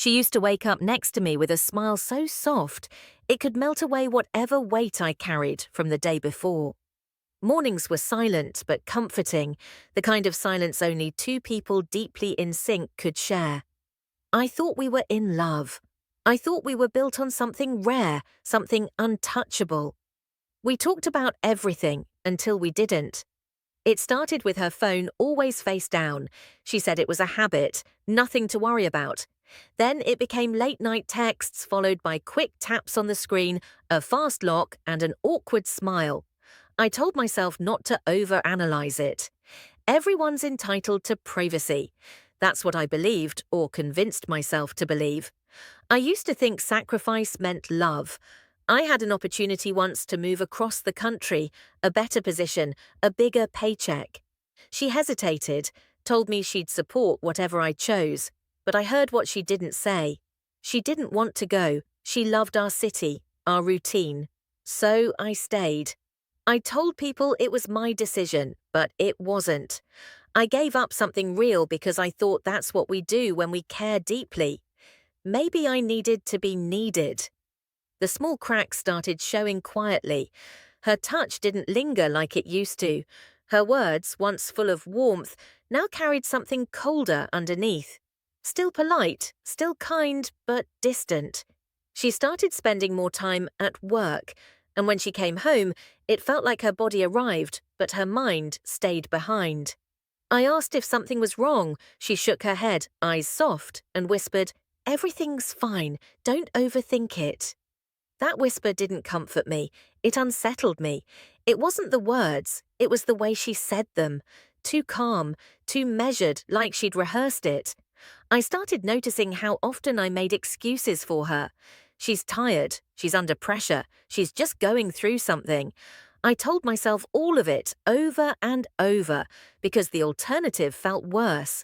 She used to wake up next to me with a smile so soft, it could melt away whatever weight I carried from the day before. Mornings were silent but comforting, the kind of silence only two people deeply in sync could share. I thought we were in love. I thought we were built on something rare, something untouchable. We talked about everything until we didn't. It started with her phone always face down. She said it was a habit, nothing to worry about. Then it became late-night texts followed by quick taps on the screen, a fast lock, and an awkward smile. I told myself not to overanalyze it. Everyone's entitled to privacy. That's what I believed, or convinced myself to believe. I used to think sacrifice meant love. I had an opportunity once to move across the country, a better position, a bigger paycheck. She hesitated, told me she'd support whatever I chose, but I heard what she didn't say. She didn't want to go. She loved our city, our routine. So I stayed. I told people it was my decision, but it wasn't. I gave up something real because I thought that's what we do when we care deeply. Maybe I needed to be needed. The small cracks started showing quietly. Her touch didn't linger like it used to. Her words, once full of warmth, now carried something colder underneath. Still polite, still kind, but distant. She started spending more time at work, and when she came home, it felt like her body arrived, but her mind stayed behind. I asked if something was wrong. She shook her head, eyes soft, and whispered, "Everything's fine, don't overthink it." That whisper didn't comfort me, it unsettled me. It wasn't the words, it was the way she said them. Too calm, too measured, like she'd rehearsed it. I started noticing how often I made excuses for her. She's tired, she's under pressure, she's just going through something. I told myself all of it over and over because the alternative felt worse.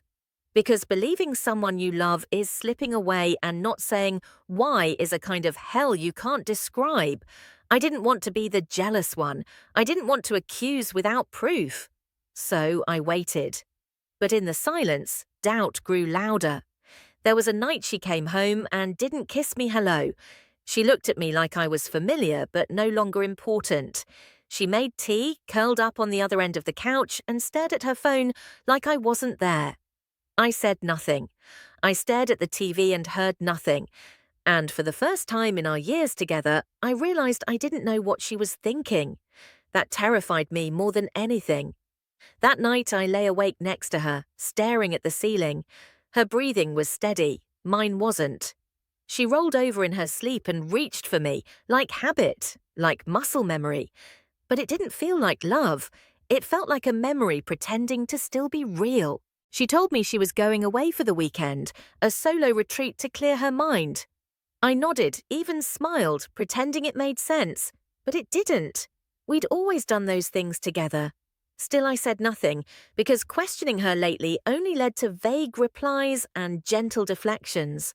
Because believing someone you love is slipping away and not saying why is a kind of hell you can't describe. I didn't want to be the jealous one. I didn't want to accuse without proof. So I waited. But in the silence, doubt grew louder. There was a night she came home and didn't kiss me hello. She looked at me like I was familiar but no longer important. She made tea, curled up on the other end of the couch, and stared at her phone like I wasn't there. I said nothing. I stared at the TV and heard nothing. And for the first time in our years together, I realized I didn't know what she was thinking. That terrified me more than anything. That night I lay awake next to her, staring at the ceiling. Her breathing was steady, mine wasn't. She rolled over in her sleep and reached for me, like habit, like muscle memory. But it didn't feel like love. It felt like a memory pretending to still be real. She told me she was going away for the weekend, a solo retreat to clear her mind. I nodded, even smiled, pretending it made sense. But it didn't. We'd always done those things together. Still, I said nothing, because questioning her lately only led to vague replies and gentle deflections.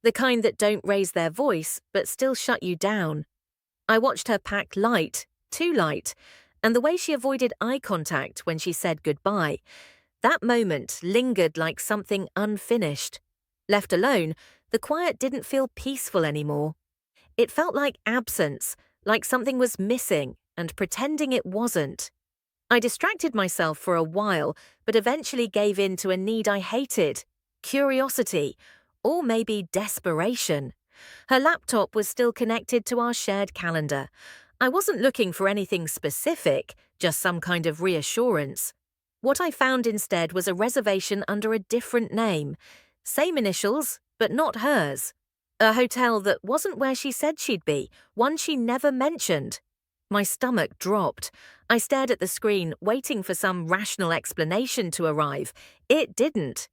The kind that don't raise their voice, but still shut you down. I watched her pack light, too light, and the way she avoided eye contact when she said goodbye. That moment lingered like something unfinished. Left alone, the quiet didn't feel peaceful anymore. It felt like absence, like something was missing, and pretending it wasn't. I distracted myself for a while, but eventually gave in to a need I hated, curiosity, or maybe desperation. Her laptop was still connected to our shared calendar. I wasn't looking for anything specific, just some kind of reassurance. What I found instead was a reservation under a different name. Same initials, but not hers. A hotel that wasn't where she said she'd be, one she never mentioned. My stomach dropped. I stared at the screen, waiting for some rational explanation to arrive. It didn't.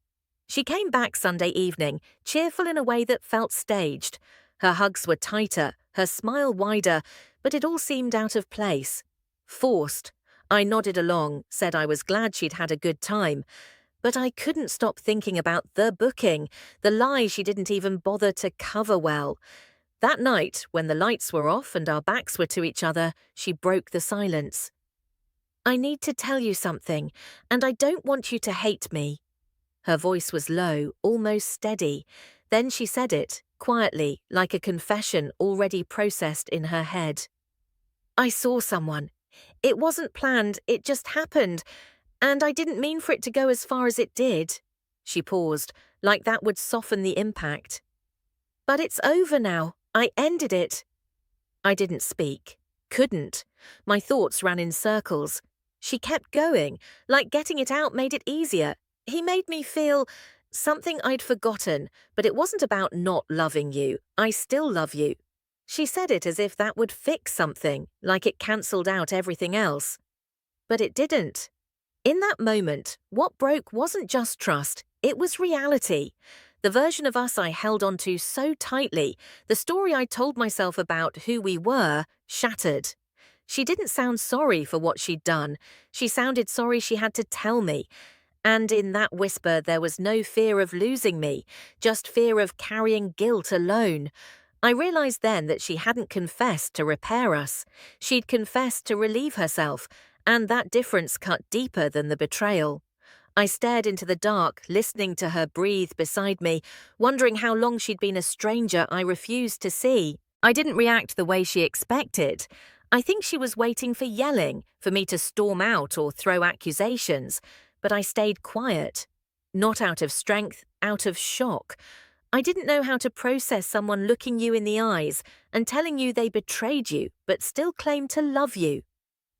She came back Sunday evening, cheerful in a way that felt staged. Her hugs were tighter, her smile wider, but it all seemed out of place. Forced. I nodded along, said I was glad she'd had a good time. But I couldn't stop thinking about the booking, the lie she didn't even bother to cover well. That night, when the lights were off and our backs were to each other, she broke the silence. "I need to tell you something, and I don't want you to hate me." Her voice was low, almost steady. Then she said it, quietly, like a confession already processed in her head. I saw someone. It wasn't planned, it just happened, and I didn't mean for it to go as far as it did. She paused, like that would soften the impact. But it's over now. I ended it. I didn't speak. Couldn't. My thoughts ran in circles. She kept going, like getting it out made it easier. He made me feel something I'd forgotten, but it wasn't about not loving you. I still love you. She said it as if that would fix something, like it cancelled out everything else. But it didn't. In that moment, what broke wasn't just trust, it was reality. The version of us I held onto so tightly, the story I told myself about who we were, shattered. She didn't sound sorry for what she'd done. She sounded sorry she had to tell me. And in that whisper there was no fear of losing me, just fear of carrying guilt alone. I realized then that she hadn't confessed to repair us. She'd confessed to relieve herself, and that difference cut deeper than the betrayal. I stared into the dark, listening to her breathe beside me, wondering how long she'd been a stranger I refused to see. I didn't react the way she expected. I think she was waiting for yelling, for me to storm out or throw accusations, but I stayed quiet. Not out of strength, out of shock. I didn't know how to process someone looking you in the eyes and telling you they betrayed you, but still claimed to love you.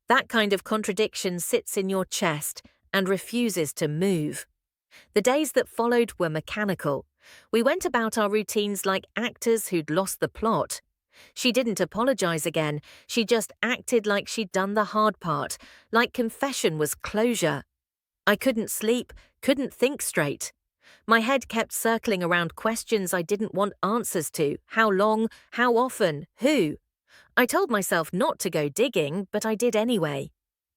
That kind of contradiction sits in your chest and refuses to move. The days that followed were mechanical. We went about our routines like actors who'd lost the plot. She didn't apologize again, she just acted like she'd done the hard part, like confession was closure. I couldn't sleep, couldn't think straight. My head kept circling around questions I didn't want answers to. How long? How often? Who? I told myself not to go digging, but I did anyway.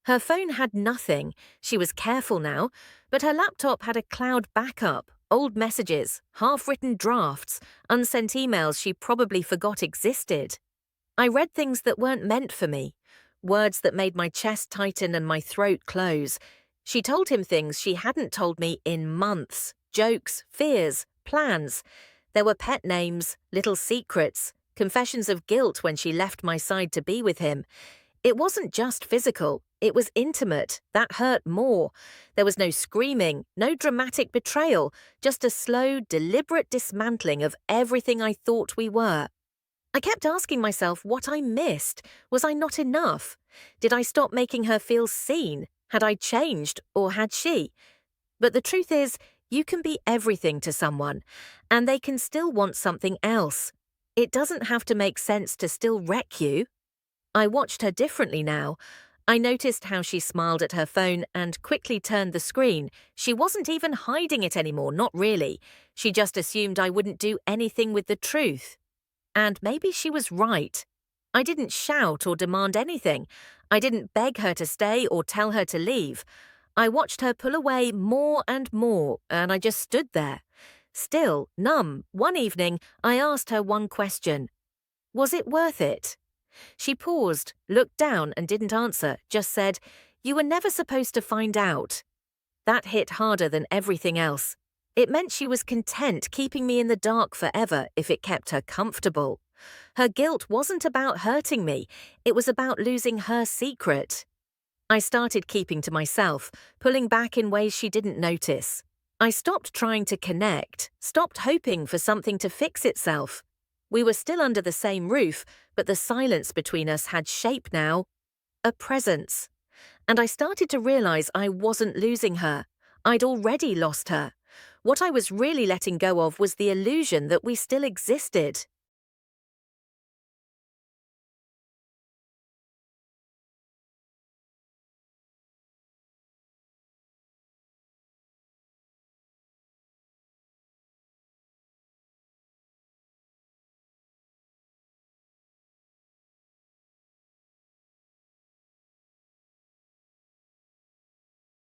Her phone had nothing. She was careful now, but her laptop had a cloud backup, old messages, half-written drafts, unsent emails she probably forgot existed. I read things that weren't meant for me, words that made my chest tighten and my throat close. She told him things she hadn't told me in months, jokes, fears, plans. There were pet names, little secrets, confessions of guilt when she left my side to be with him. It wasn't just physical, it was intimate. That hurt more. There was no screaming, no dramatic betrayal, just a slow, deliberate dismantling of everything I thought we were. I kept asking myself what I missed. Was I not enough? Did I stop making her feel seen? Had I changed, or had she? But the truth is, you can be everything to someone, and they can still want something else. It doesn't have to make sense to still wreck you. I watched her differently now. I noticed how she smiled at her phone and quickly turned the screen. She wasn't even hiding it anymore, not really. She just assumed I wouldn't do anything with the truth. And maybe she was right. I didn't shout or demand anything. I didn't beg her to stay or tell her to leave. I watched her pull away more and more, and I just stood there. Still, numb, one evening, I asked her one question. Was it worth it? She paused, looked down and didn't answer, just said, "You were never supposed to find out." That hit harder than everything else. It meant she was content keeping me in the dark forever if it kept her comfortable. Her guilt wasn't about hurting me, it was about losing her secret. I started keeping to myself, pulling back in ways she didn't notice. I stopped trying to connect, stopped hoping for something to fix itself. We were still under the same roof, but the silence between us had shape now. A presence. And I started to realize I wasn't losing her. I'd already lost her. What I was really letting go of was the illusion that we still existed.